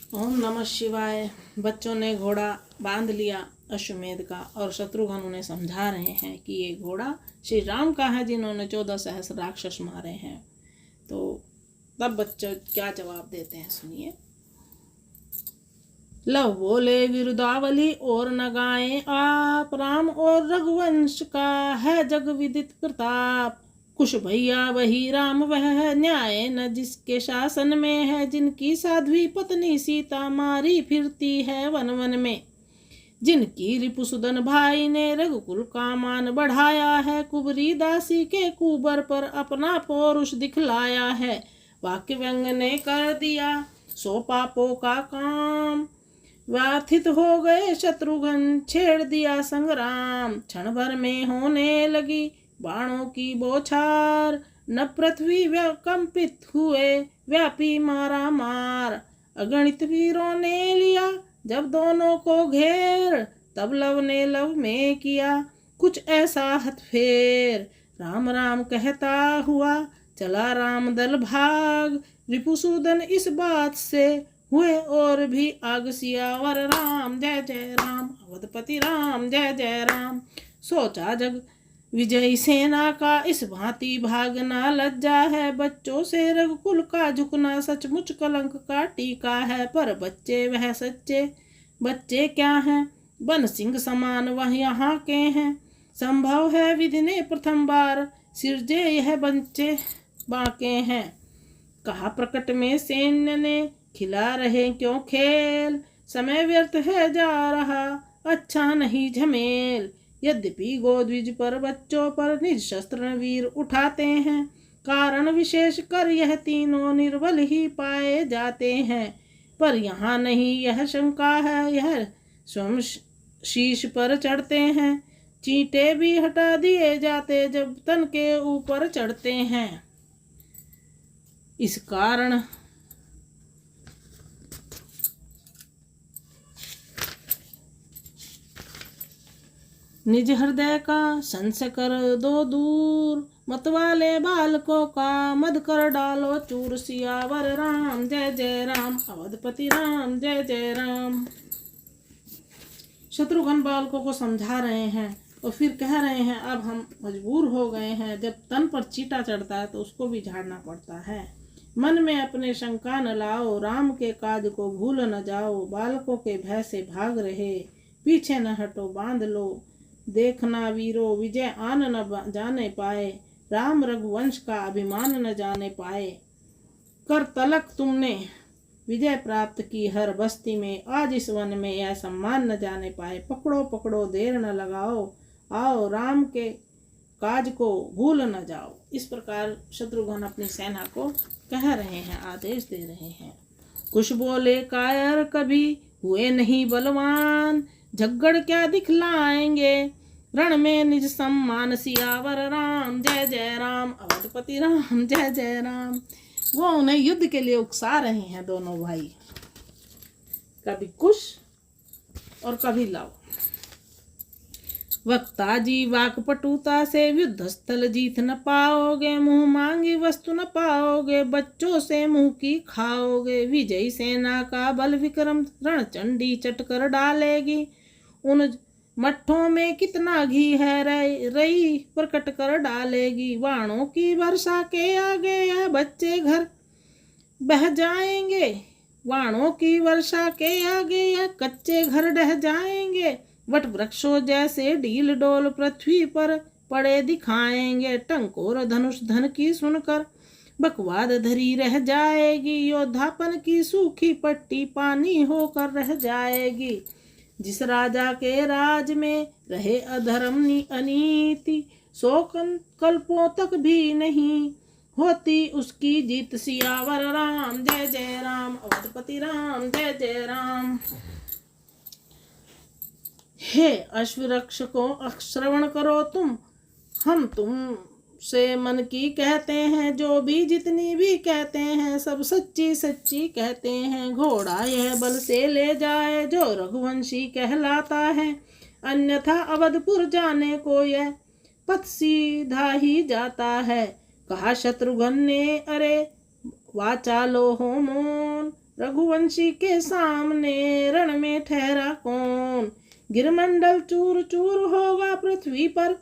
ओम नमः शिवाय। बच्चों ने घोड़ा बांध लिया अश्वमेध का और शत्रुघ्न उन्हें समझा रहे हैं कि ये घोड़ा श्री राम का है जिन्होंने 14 सहस्र राक्षस मारे हैं। तो तब बच्चों क्या जवाब देते हैं सुनिए। लव बोले विरुदावली और न गाएं आप, राम और रघुवंश का है जग विदित प्रताप। कुश भैया वही राम वह है, न्याय न जिसके शासन में है। जिनकी साध्वी पत्नी सीता मारी फिरती है वन वन में। जिनकी रिपुसुदन भाई ने रघुकुल का मान बढ़ाया है। कुबरी दासी के कुबर पर अपना पौरुष दिखलाया है। वाक्य व्यंग ने कर दिया 100 पापों का काम। व्यथित हो गए शत्रुघ्न, छेड़ दिया संग्राम। क्षण भर में होने लगी बाणों की बौछार। न पृथ्वी कंपित हुए, व्यापी मारा मार। अगणित वीरों ने लिया जब दोनों को घेर। तब लव ने लव में किया कुछ ऐसा हथफेर। राम राम कहता हुआ चला राम दल भाग। रिपुसूदन इस बात से हुए और भी आग। सियावर राम जय जय राम, अवधपति राम जय जय राम। सोचा जग विजयी सेना का इस भांति भागना लज्जा है। बच्चों से रघुकुल का झुकना सचमुच कलंक का टीका है। पर बच्चे वह सच्चे बच्चे क्या हैं, बन सिंह समान वह यहाँ के हैं। संभव है विधि ने प्रथम बार सिरजे यह बच्चे बाके हैं। कहा प्रकट में सैन्य ने खिला रहे क्यों खेल। समय व्यर्थ है जा रहा अच्छा नहीं झमेल। यद्यपि गोद्विज पर बच्चों पर निज शस्त्र वीर उठाते हैं। कारण विशेष कर यह तीनों निर्बल ही पाए जाते हैं। पर यहाँ नहीं यह शंका है, यह स्वयं शीश पर चढ़ते हैं। चींटे भी हटा दिए जाते जब तन के ऊपर चढ़ते हैं। इस कारण निज हृदय का संशय कर दो दूर। मतवाले बालकों का मद कर डालो चूर। सियावर राम जय जय राम, अवधपति राम जय जय राम। शत्रुघ्न बालकों को समझा रहे हैं और फिर कह रहे हैं अब हम मजबूर हो गए हैं। जब तन पर चींटा चढ़ता है तो उसको भी झाड़ना पड़ता है। मन में अपने शंका न लाओ, राम के काज को भूल न जाओ। बालकों के भय से भाग रहे, पीछे न हटो बांध लो। देखना वीरो विजय आन न जाने पाए। राम रघुवंश का अभिमान न जाने पाए। कर तलक तुमने विजय प्राप्त की हर बस्ती में। आज इस वन में यह सम्मान न जाने पाए। पकड़ो पकड़ो देर न लगाओ, आओ राम के काज को भूल न जाओ। इस प्रकार शत्रुघ्न अपनी सेना को कह रहे हैं, आदेश दे रहे हैं। कुछ बोले कायर कभी हुए नहीं बलवान। झगड़ क्या दिखलाएंगे रण में निज सम्मान। सियावर राम जय जय राम, अवधपति राम जय जय राम। वो उन्हें युद्ध के लिए उकसा रहे हैं दोनों भाई, कभी कुश और कभी लव। वक्ता जी वाक पटुता से युद्ध स्थल जीत न पाओगे। मुंह मांगी वस्तु न पाओगे, बच्चों से मुंह की खाओगे। विजयी सेना का बल विक्रम रणचंडी चटकर डालेगी। उन मट्ठों में कितना घी है रई प्रकट कर डालेगी। बाणों की वर्षा के आगे यह बच्चे घर बह जाएंगे। बाणों की वर्षा के आगे यह कच्चे घर ढह जाएंगे। वट वृक्षों जैसे ढील डोल पृथ्वी पर पड़े दिखाएंगे। टंकोर धनुष धन की सुनकर बकवाद धरी रह जाएगी। योद्धापन की सूखी पट्टी पानी होकर रह जाएगी। जिस राजा के राज में रहे अधर्म अनीति, 100 कल्पों तक भी नहीं होती उसकी जीत। सियावर राम जय जय राम, अवधपति राम जय जय राम। हे अश्वरक्षकों श्रवण करो तुम, हम तुम से मन की कहते हैं। जो भी जितनी भी कहते हैं सब सच्ची सच्ची कहते हैं। घोड़ा यह बल से ले जाए जो रघुवंशी कहलाता है। अन्यथा अवधपुर जाने को यह पथ सीधा ही जाता है। कहा शत्रुघ्न ने अरे वाचालो हो मोन, रघुवंशी के सामने रण में ठहरा कौन। गिरमंडल चूर चूर होगा पृथ्वी पर,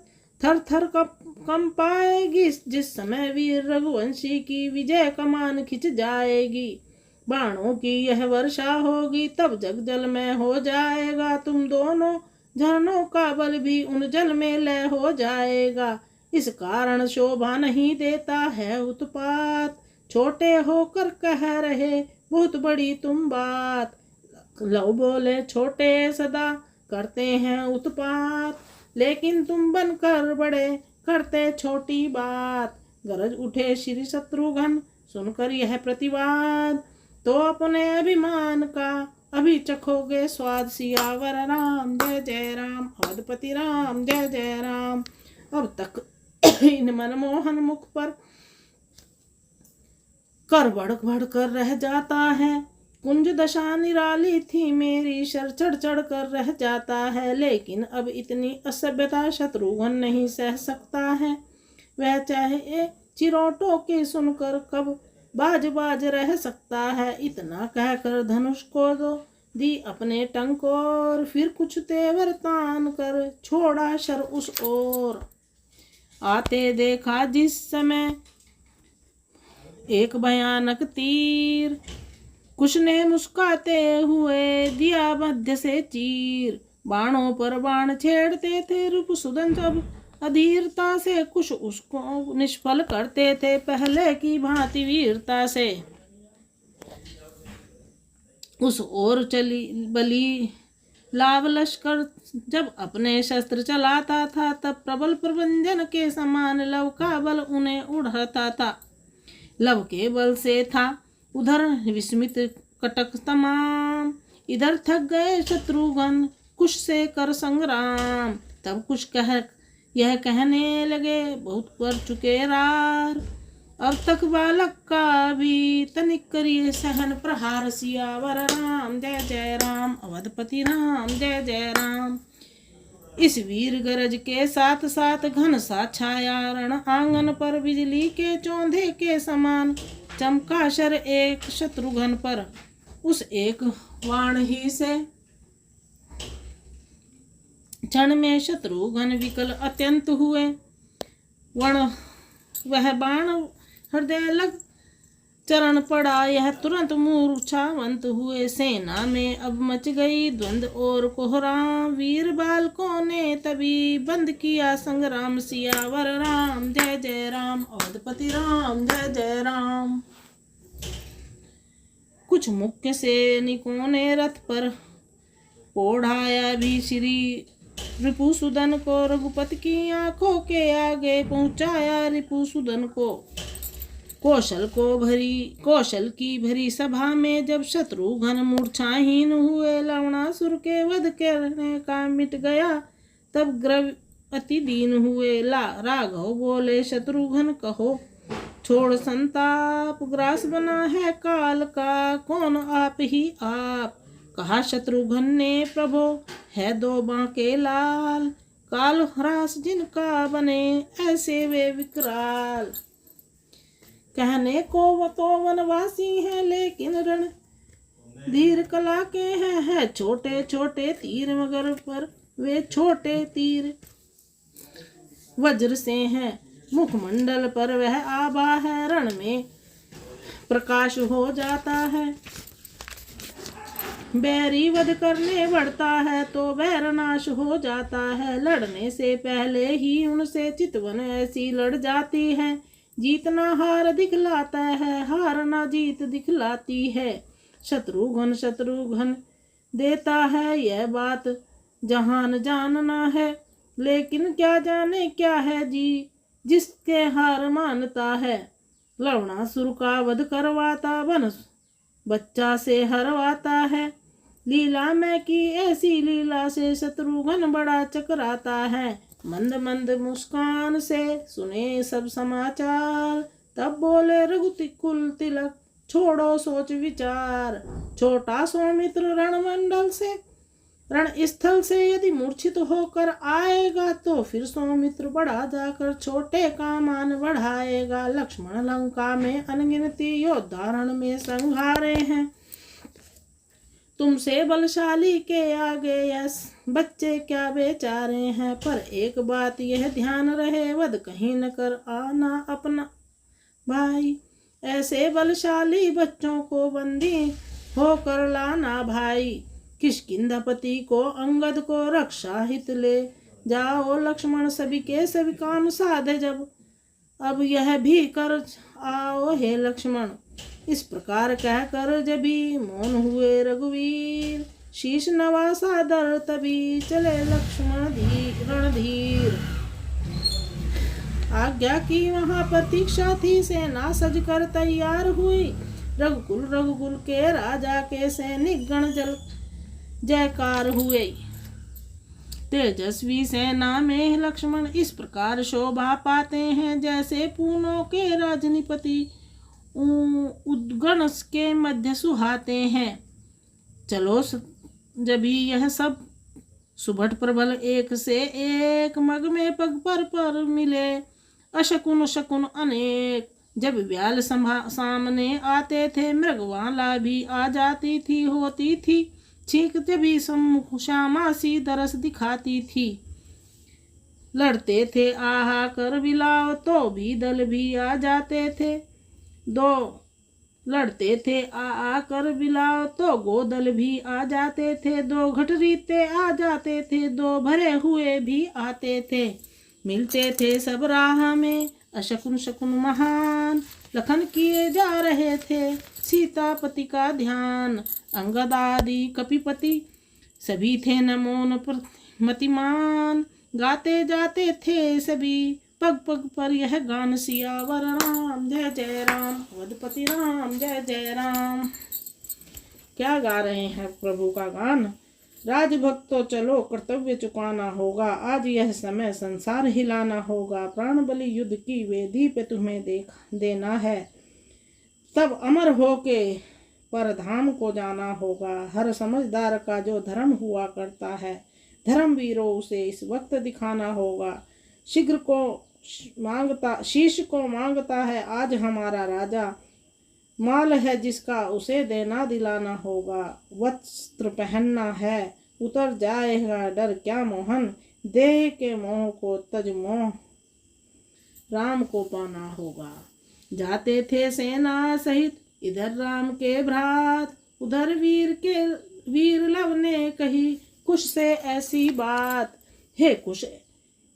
थर थर कंपाएगी जिस समय वीर रघुवंशी की विजय कमान खिंच जाएगी। बाणों की यह वर्षा होगी तब जग जल में हो जाएगा, तुम दोनों झरनों का बल भी उन जल में लय हो जाएगा। इस कारण शोभा नहीं देता है उत्पात, छोटे होकर कह रहे बहुत बड़ी तुम बात। लव बोले छोटे सदा करते हैं उत्पात, लेकिन तुम बनकर बड़े करते छोटी बात। गरज उठे श्री शत्रुघ्न सुनकर यह प्रतिवाद, तो अपने अभिमान का अभी चखोगे स्वाद। सियावर राम जय जय राम, अवधपति राम जय जय राम। अब तक इन मनमोहन मुख पर कर बढ़ बढ़ कर रह जाता है, कुंज दशा निराली थी मेरी शर चढ़ चढ़ कर रह जाता है। लेकिन अब इतनी असभ्यता शत्रुघ्न नहीं सह सकता है, वह चाहे चिरोटों की सुनकर कब बाज बाज रह सकता है। इतना कहकर धनुष को दो दी अपने टंकोर, फिर कुछ तेवर तान कर छोड़ा शर उस ओर। आते देखा जिस समय एक भयानक तीर, कुश ने मुस्काते हुए दिया मध्य से चीर। बाणों पर बाण छेड़ते थे रिपुसुदन सब अधीरता से, कुश उसको निष्फल करते थे पहले की भांति वीरता से। उस ओर चली बली लाव लश्कर जब अपने शस्त्र चलाता था, तब प्रबल प्रबंजन के समान लव का बल उन्हें उड़ता था। लव के बल से था उधर विस्मित कटक तमाम, इधर थक गए शत्रुघ्न कुश से कर संग्राम। तब कुछ यह कहने लगे बहुत कर चुके रार, अब तक बालक का भी तनिक करिए सहन प्रहार। सियावर राम जय जय राम, अवधपति राम जय जय राम। इस वीर गरज के साथ साथ घन सा छाया रण आंगन पर, बिजली के चौंधे के समान चमका शर एक शत्रुघ्न पर। उस एक बाण ही से क्षण में शत्रुघ्न विकल अत्यंत हुए। वह बाण हृदय लग चरण पड़ा, यह तुरंत मूर्छावंत हुए। सेना में अब मच गई द्वंद और कोहराम, वीर बालकों ने तभी बंद किया संग्राम। सियावर राम जय जय राम, अवधपति राम जय जय राम। कुछ मुख्य सैनिकों ने रथ पर ओढ़ाया भी श्री रिपुसुदन को, रघुपति की आंखों के आगे पहुंचाया रिपुसुदन को। कौशल की भरी सभा में जब शत्रुघ्न मूर्छाहीन हुए, लवणासुर के वध करने का मिट गया तब ग्रव अति दीन हुए। राघव बोले शत्रुघ्न कहो छोड़ संताप, ग्रास बना है काल का कौन आप ही आप। कहा शत्रुघ्न ने प्रभो है दो बांके लाल, काल ह्रास जिनका बने ऐसे वे विकराल। कहने को वो तो वनवासी हैं, लेकिन रण धीर कला के हैं छोटे छोटे तीर, मगर पर वे छोटे तीर वज्र से हैं। मुखमंडल पर वह आभा है, रण में प्रकाश हो जाता है। बैरी वध करने बढ़ता है तो बैर नाश हो जाता है। लड़ने से पहले ही उनसे चितवन ऐसी लड़ जाती है, जीतना हार दिखलाता है, हार ना जीत दिखलाती है। शत्रुघ्न देता है यह बात जहान जानना है, लेकिन क्या जाने क्या है जी जिसके हार मानता है। लवणासुर का वध करवाता बन बच्चा से हरवाता है, लीला में की ऐसी लीला से शत्रुघ्न बड़ा चकराता है। मंद मंद मुस्कान से सुने सब समाचार, तब बोले रघुकुल तिलक छोड़ो सोच विचार। छोटा सौमित्र रण स्थल से यदि मूर्छित होकर आएगा, तो फिर सौमित्र बड़ा जाकर छोटे का मान बढ़ाएगा। लक्ष्मण लंका में अनगिनती योद्धा रण में संघारे हैं, तुमसे बलशाली के आगे यस बच्चे क्या बेचारे हैं। पर एक बात यह ध्यान रहे, वध कहीं न कर आना अपना भाई। ऐसे बलशाली बच्चों को बंदी होकर लाना भाई। किष्किंधापति को अंगद को रक्षा हित ले जाओ लक्ष्मण, सभी के सभी काम साधे जब अब यह भी कर आओ हे लक्ष्मण। इस प्रकार कहकर जभी मौन हुए रघुवीर, शीश नवा सादर तभी चले लक्ष्मण रणधीर। आज्ञा की वहां प्रतीक्षा थी, सेना सज कर तैयार हुई। रघुकुल के राजा के सैनिक गण जल जयकार हुए। तेजस्वी सेना में लक्ष्मण इस प्रकार शोभा पाते हैं, जैसे पूनों के राजनिपति उद्गण के मध्य सुहाते हैं। चलो जब यह सब सुभट प्रबल एक से एक मग में पग पर मिले, अशकुन शकुन अनेक। जब व्याल सामने आते थे, मृगवाला भी आ जाती थी, होती थी छींक जभी सम्मुख श्यामासी दरस दिखाती थी। लड़ते थे आहा कर बिलाओ, तो भी दल भी आ जाते थे। लड़ते थे आ कर बिलाओ, तो गोदल भी आ जाते थे। दो घटरीते आ जाते थे, दो भरे हुए भी आते थे। मिलते थे सब राह में अशकुन शकुन महान, लखन किए जा रहे थे सीतापति का ध्यान। अंगद आदि कपिपति सभी थे नमोन मतिमान, गाते जाते थे सभी पग पग पर यह गान, सियावर राम जय जय राम, अवधपति राम जय जय राम। क्या गा रहे हैं प्रभु का गान। राजभक्तों चलो कर्तव्य चुकाना होगा, आज यह समय संसार हिलाना होगा। प्राण बलि युद्ध की वेदी पे तुम्हें देना है, तब अमर होके परधाम को जाना होगा। हर समझदार का जो धर्म हुआ करता है, धर्मवीरों उसे इस वक्त दिखाना होगा। शीश को मांगता है आज हमारा राजा, माल है जिसका उसे देना दिलाना होगा। वस्त्र पहनना है उतर जाएगा डर क्या मोहन, देह के मोह को तज मोह राम को पाना होगा। जाते थे सेना सहित इधर राम के भ्रात, उधर वीर लव ने कही कुश से ऐसी बात। हे कुश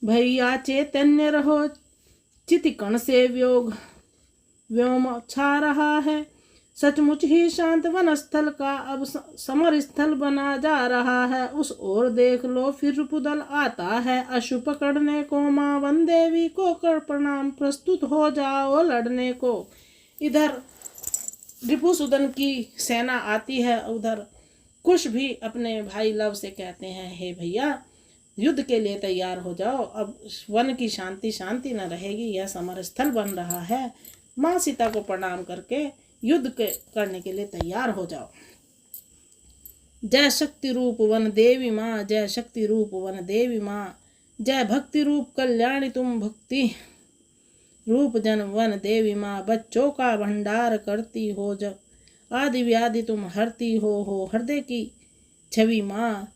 भैया चैतन्य रहो, चितिकण से व्योम छा रहा है। सचमुच ही शांत वन स्थल का अब समर स्थल बना जा रहा है। उस ओर देख लो फिर रिपुदल आता है, अशु पकड़ने को। माँ वन देवी को कर प्रणाम, प्रस्तुत हो जाओ लड़ने को। इधर रिपुसुदन की सेना आती है, उधर कुश भी अपने भाई लव से कहते हैं, हे भैया युद्ध के लिए तैयार हो जाओ, अब वन की शांति न रहेगी, यह समर स्थल बन रहा है। माँ सीता को प्रणाम करके युद्ध करने के लिए तैयार हो जाओ। जय शक्ति रूप वन देवी माँ, जय शक्ति रूप वन देवी माँ, जय भक्ति रूप कल्याणी तुम, भक्ति रूप जन वन देवी माँ। बच्चों का भंडार करती हो, जब आदि व्याधि तुम हरती हो हृदय की छवि माँ।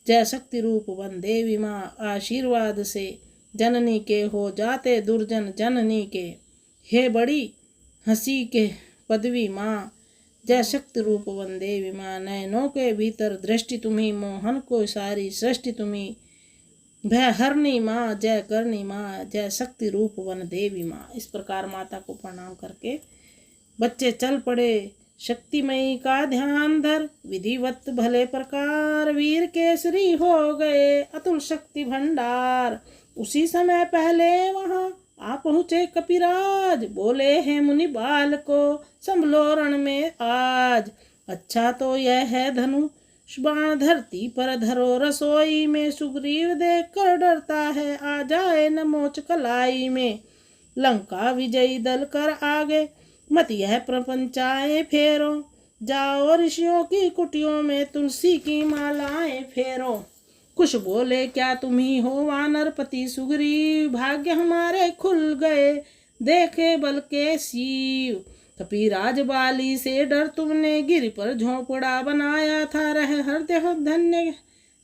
जय शक्ति रूप वन देवी माँ, आशीर्वाद से जननी के हो जाते दुर्जन जननी के। हे बड़ी हंसी के पदवी माँ, जय शक्ति रूप वन देवी माँ। नयनों के भीतर दृष्टि तुम्ही, मोहन को सारी सृष्टि तुम्ही। भय हरनी माँ, जय करनी माँ, जय शक्ति रूप वन देवी माँ। इस प्रकार माता को प्रणाम करके बच्चे चल पड़े। शक्तिमयी का ध्यान धर विधिवत भले प्रकार, वीर केसरी हो गए अतुल शक्ति भंडार। उसी समय पहले वहां आ पहुँचे कपिराज, बोले हैं मुनि बाल को संभलो रण में आज। अच्छा तो यह है धनुष बाण धरती पर धरो, रसोई में सुग्रीव देख कर डरता है, आ जाए न मोच कलाई में। लंका विजयी दल कर आगे, मत यह प्रपंचाएं फेरो, जाओ ऋषियों की कुटियों में तुलसी की मालाएं फेरो। कुछ बोले क्या तुम ही हो वानरपति सुग्रीव, भाग्य हमारे खुल गए देखे बल के शिव। कपिराज बाली से डर तुमने गिर पर झोंपड़ा बनाया था। रह हृदय धन्य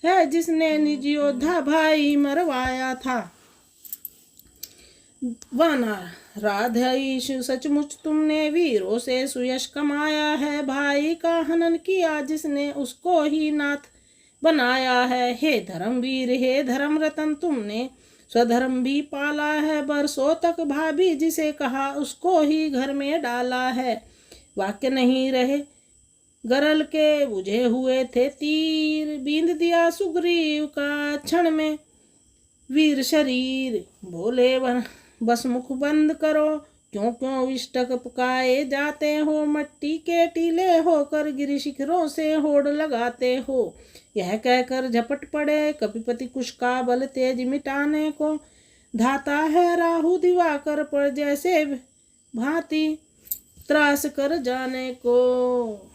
है जिसने निज योद्धा भाई मरवाया था। वानर राधईश सचमुच तुमने वीरों से सुयश कमाया है। भाई का हनन किया जिसने उसको ही नाथ बनाया है। हे धर्मवीर हे धर्म रतन तुमने स्वधर्म भी पाला है। बरसों तक भाभी जिसे कहा उसको ही घर में डाला है। वाक्य नहीं रहे गरल के बुझे हुए थे तीर। बींद दिया सुग्रीव का क्षण में वीर शरीर। बोले बस मुख बंद करो क्यों क्यों विष्टक पकाए जाते हो। मट्टी के टीले होकर गिरि शिखरों से होड़ लगाते हो। यह कहकर झपट पड़े कपिपति कुश का बल तेज मिटाने को। धाता है राहु दिवाकर पर जैसे भांति त्रास कर जाने को।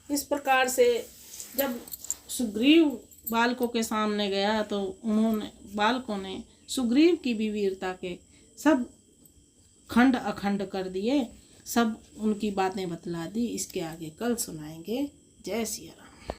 इस प्रकार से जब सुग्रीव बालकों के सामने गया तो उन्होंने बालकों ने सुग्रीव की भी वीरता के सब खंड अखंड कर दिए। सब उनकी बातें बतला दी। इसके आगे कल सुनाएंगे। जय सिया राम।